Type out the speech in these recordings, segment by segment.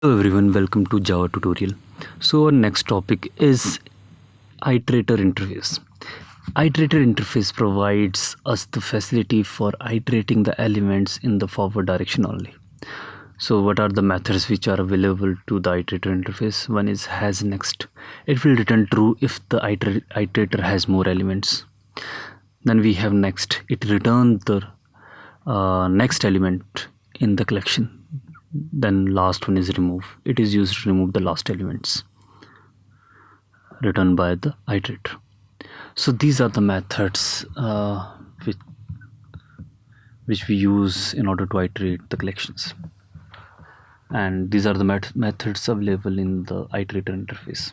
Hello everyone, welcome to Java tutorial. So our next topic is iterator interface. Iterator interface provides us the facility for iterating the elements in the forward direction only. So what are the methods which are available to the iterator interface? One is has next. It will return true if the iterator has more elements. Then we have next. It returns the next element in the collection. Then last one is remove. It is used to remove the last elements returned by the iterator. So these are the methods which we use in order to iterate the collections, and these are the methods available in the iterator interface.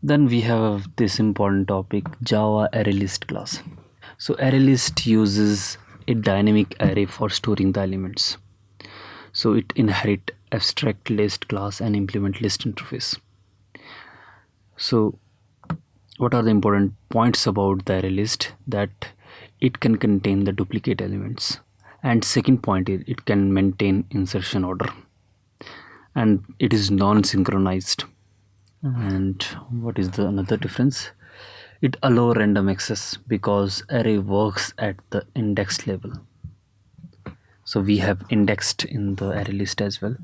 Then we have this important topic, Java ArrayList class. So ArrayList uses a dynamic array for storing the elements. So it inherit abstract list class and implement list interface. So what are the important points about the ArrayList? That it can contain the duplicate elements, and second point is it can maintain insertion order, and it is non-synchronized. And what is the another difference? It allow random access because array works at the index level. So we have indexed in the ArrayList as well.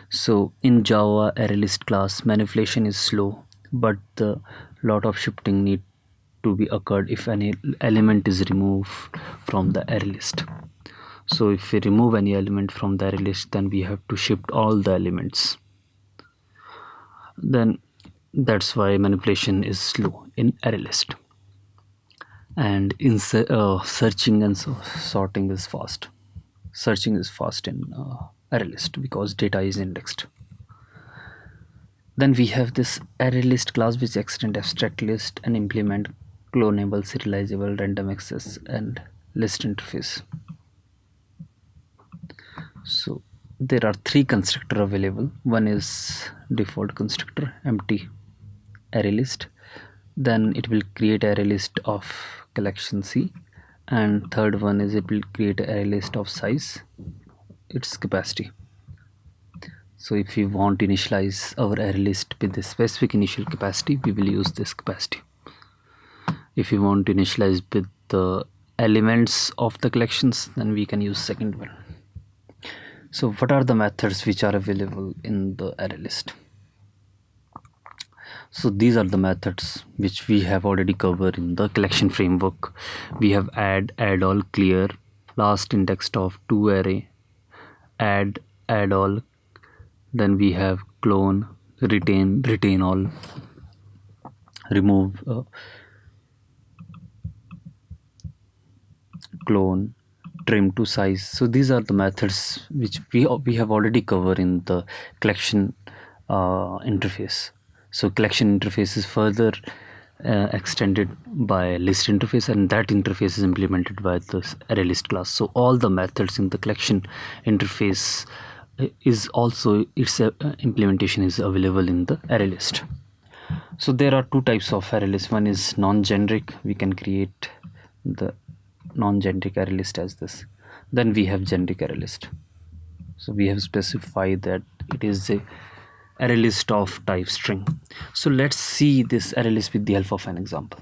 So in Java ArrayList class, manipulation is slow, but the lot of shifting need to be occurred if any element is removed from the ArrayList. So if we remove any element from the ArrayList, then we have to shift all the elements. Then that's why manipulation is slow in ArrayList. And in searching and sorting is fast. Searching is fast in ArrayList because data is indexed. Then we have this ArrayList class which extend abstract list and implement clonable, serializable, random access, and list interface. So there are three constructor available. One is default constructor, empty ArrayList. Then it will create ArrayList of collection C, and third one is it will create ArrayList of size, its capacity. So if we want to initialize our ArrayList with a specific initial capacity, we will use this capacity. If we want to initialize with the elements of the collections, then we can use second one. So what are the methods which are available in the ArrayList? So these are the methods which we have already covered in the collection framework. We have add all, clear, last indexed of to array, add all. Then we have clone, retain all, remove, clone, trim to size. So these are the methods which we have already covered in the collection interface. So collection interface is further extended by list interface, and that interface is implemented by this ArrayList class. So all the methods in the collection interface is also its implementation is available in the ArrayList. So there are two types of ArrayList. One is non-generic. We can create the non-generic ArrayList as this. Then we have generic ArrayList. So we have specified that it is a ArrayList of type string. So let's see this ArrayList with the help of an example.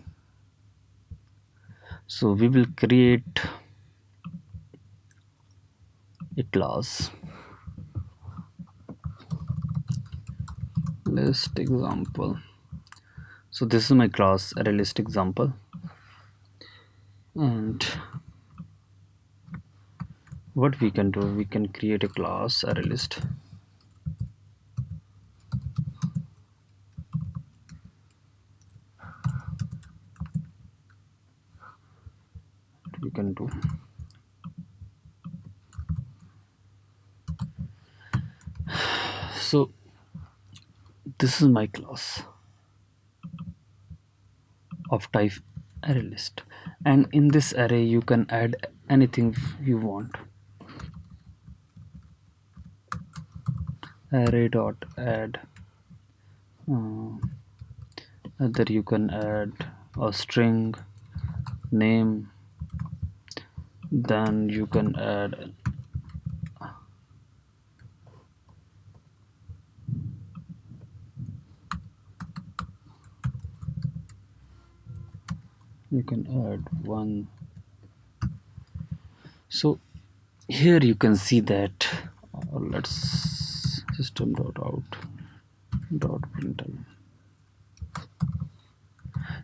So we will create a class list example. So this is my class ArrayList example, and what we can do, we can create a class ArrayList. We can do so this is my class of type ArrayList, and in this array you can add anything you want. Array dot add, either you can add a string name, then you can add You can add one. So here you can see that let's system.out.println.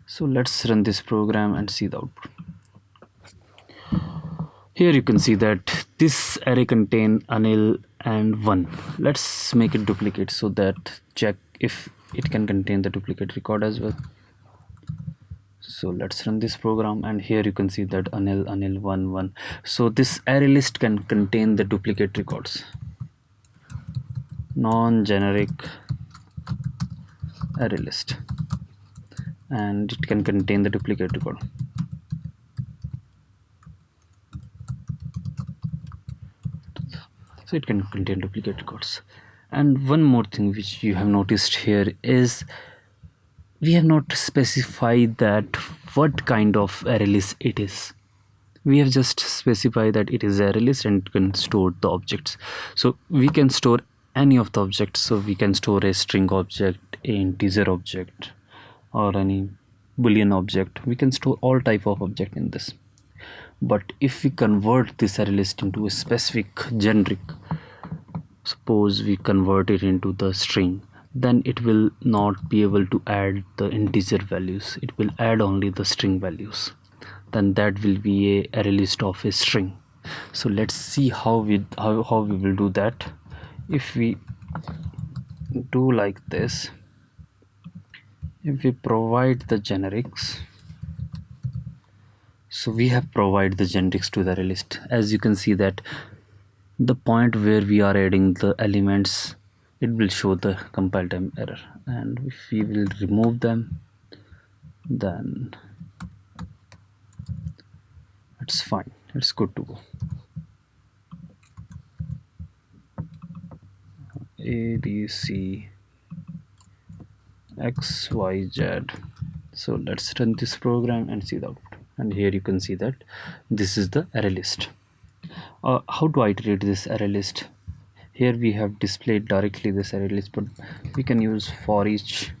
So let's run this program and see the output. Here you can see that this array contain Anil and 1. Let's make it duplicate so that check if it can contain the duplicate record as well. So let's run this program, and here you can see that Anil 1 1. So this array list can contain the duplicate records. Non-generic array list, and it can contain the duplicate record. So it can contain duplicate records. And one more thing which you have noticed here is we have not specified that what kind of array list it is. We have just specified that it is array list and can store the objects. So we can store any of the objects. So we can store a string object, an integer object, or any boolean object. We can store all type of object in this. But if we convert this array list into a specific generic, suppose we convert it into the string, then it will not be able to add the integer values. It will add only the string values. Then that will be a array list of a string. So let's see how we will do that. If we do like this, if we provide the generics, so we have provided the generics to the array list. As you can see that the point where we are adding the elements, it will show the compile time error, and if we will remove them, then it's fine, it's good to go. A B C X Y Z. So let's run this program and see the output, and here you can see that this is the array list. How to iterate this array list? Here we have displayed directly this array list, but we can use for each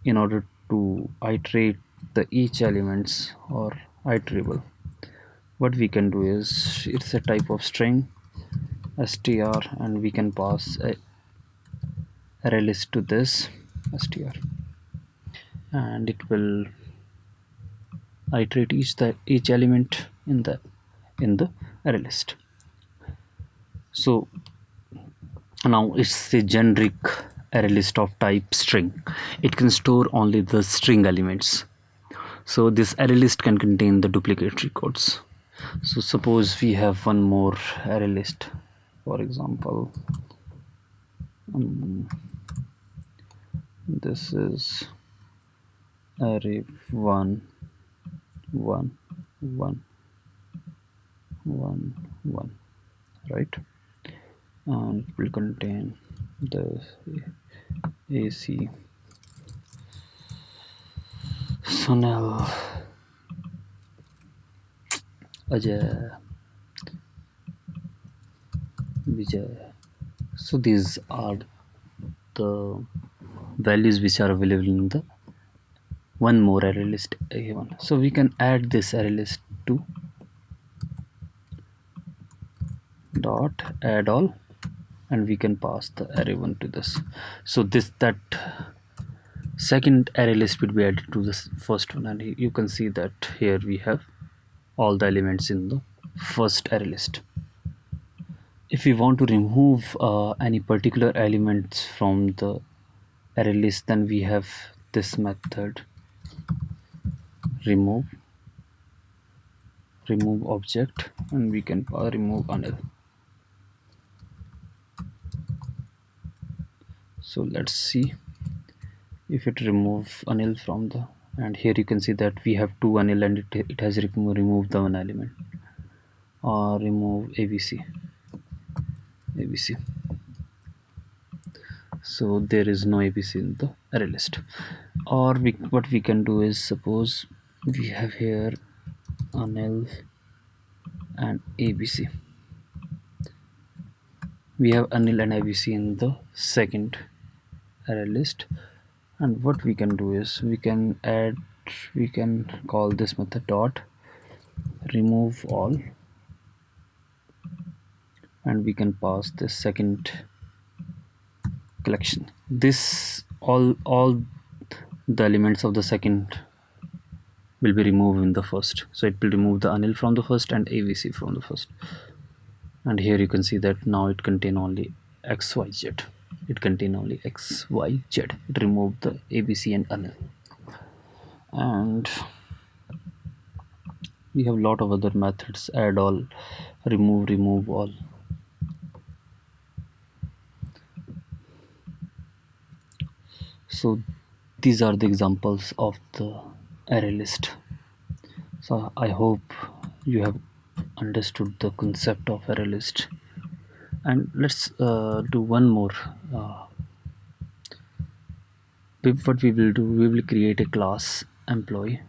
in order to iterate the each elements or iterable. What we can do is, it's a type of string str, and we can pass a array list to this str, and it will iterate each element in the array list. So now it's a generic array list of type string. It can store only the string elements. So this array list can contain the duplicate records. So suppose we have one more array list, for example, this is array 1 1 1 1 1, right? And it will contain the AC Sunil Ajay Vijay. So these are the values which are available in the one more array list A1. So we can add this array list to dot add all, and we can pass the array1 to this. So that second array list will be added to this first one, and you can see that here we have all the elements in the first array list. If we want to remove any particular elements from the array list, then we have this method remove object, and we can remove Anil. So let's see if it remove Anil from the, and here you can see that we have two Anil, and it has removed the one element. Or remove ABC. So there is no ABC in the array list. Or what we can do is, suppose we have here Anil and ABC. We have Anil and ABC in the second array list, and what we can do is we can add we can call this method dot remove all, and we can pass the second collection. This all the elements of the second will be removed in the first, so it will remove the Anil from the first and ABC from the first. And here you can see that now it contain only XYZ. It contain only XYZ. It removed the ABC and Anil. And we have a lot of other methods: add all, remove all. So these are the examples of the array list. So I hope you have understood the concept of array list. And let's do one more. What we will do, we will create a class employee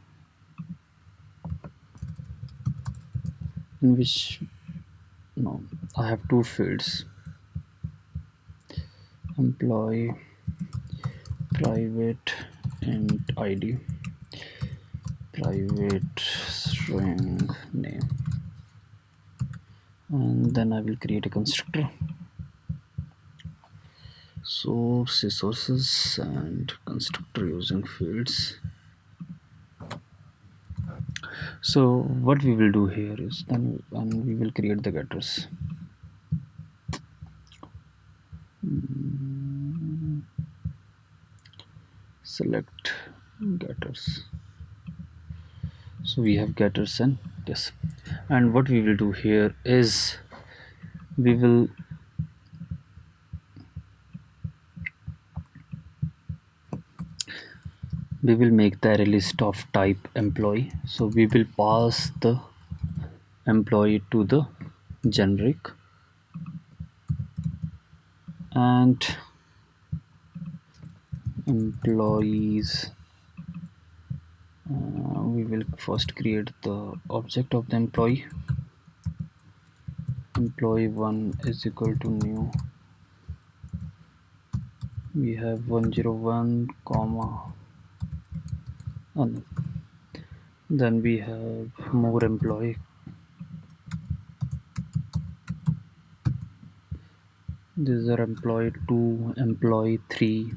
in which I have two fields: employee private and ID, private string name, and then I will create a constructor. Source resources and constructor using fields. So what we will do here is then we will create the getters. Select getters. So we have getters and this, and what we will do here is we will make the array list of type employee. So we will pass the employee to the generic, and employees, we will first create the object of the employee. Employee1 is equal to new. We have 101 comma, and then we have more employee. These are employee 2, employee 3,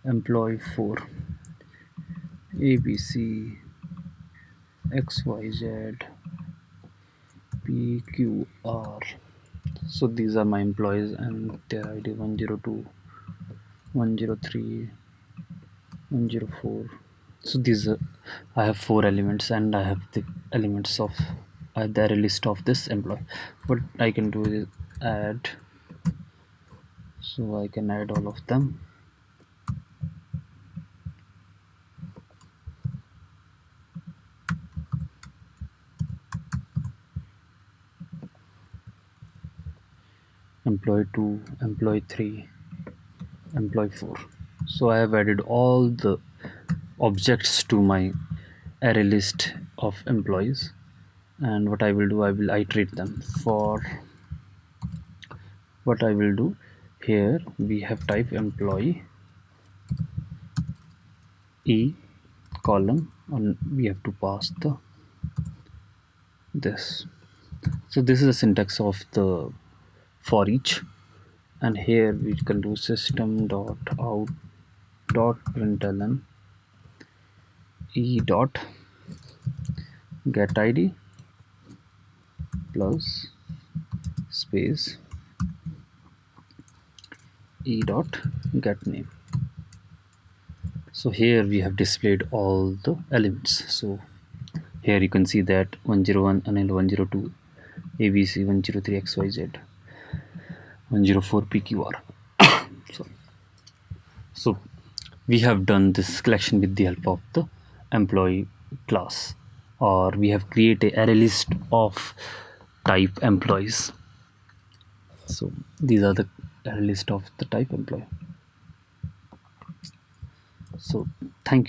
employee 4, ABC, XYZ, PQR. So these are my employees and their ID 102, 103, 104. So these are, I have 4 elements, and I have the elements of the array list of this employee. What I can do is add, so I can add all of them. Employee 2, employee 3, employee 4. So I have added all the objects to my array list of employees, and what I will do, I will iterate them. For what I will do, here we have type employee e column, and we have to pass the this. So this is the syntax of the for each, and here we can do system dot out dot println e dot get id plus space e dot get name. So here we have displayed all the elements. So here you can see that 101 Anil, 102 ABC, 103 XYZ, 104 PQR. So we have done this collection with the help of the employee class, or we have created an array list of type employees. So these are the array list of the type employee. So thank you.